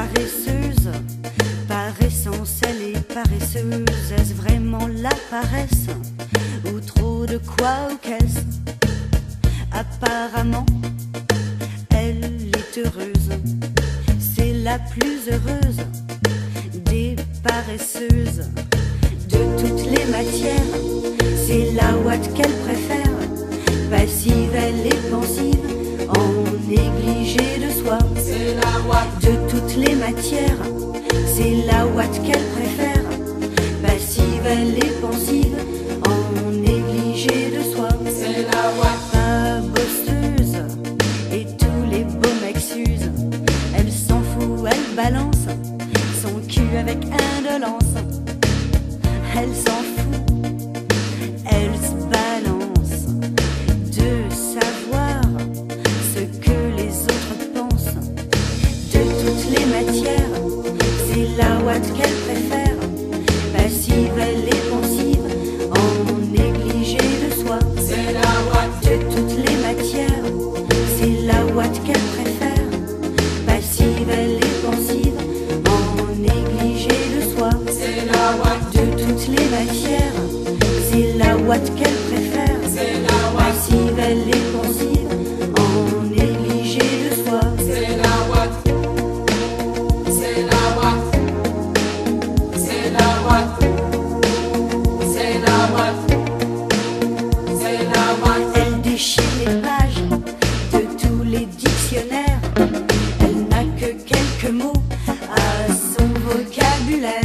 Paresseuse, par essence elle est paresseuse. Est-ce vraiment la paresse ou trop de quoi ou qu'est-ce? Apparemment, elle est heureuse. C'est la plus heureuse des paresseuses. De toutes les matières, c'est la ouate qu'elle préfère. Passive, elle est pensive, en négligé de soi. C'est la ouate. De toutes les matières, c'est la ouate qu'elle préfère. Passive, elle est pensive, en négligé de soi. C'est la ouate. Pas bosseuse, et tous les beaux mecs s'usent. Elle s'en fout, elle balance son cul avec indolence. Elle s'en fout, elle se balance de savoir ce que les autres pensent. De toutes les matières, c'est la ouate qu'elle préfère. Passive, elle est pensive, en négligé de soi. C'est la ouate. De toutes les matières, c'est la ouate qu'elle préfère. Passive, elle est pensive, en négligé de soi. C'est la ouate. De toutes les matières, c'est la ouate qu'elle préfère. C'est la ouate. Passive, elle est pensive, en négligé de soi. C'est la ouate. C'est la ouate. C'est la ouate. C'est la ouate. C'est la ouate. Elle déchire les pages de tous les dictionnaires. Elle n'a que quelques mots à son vocabulaire.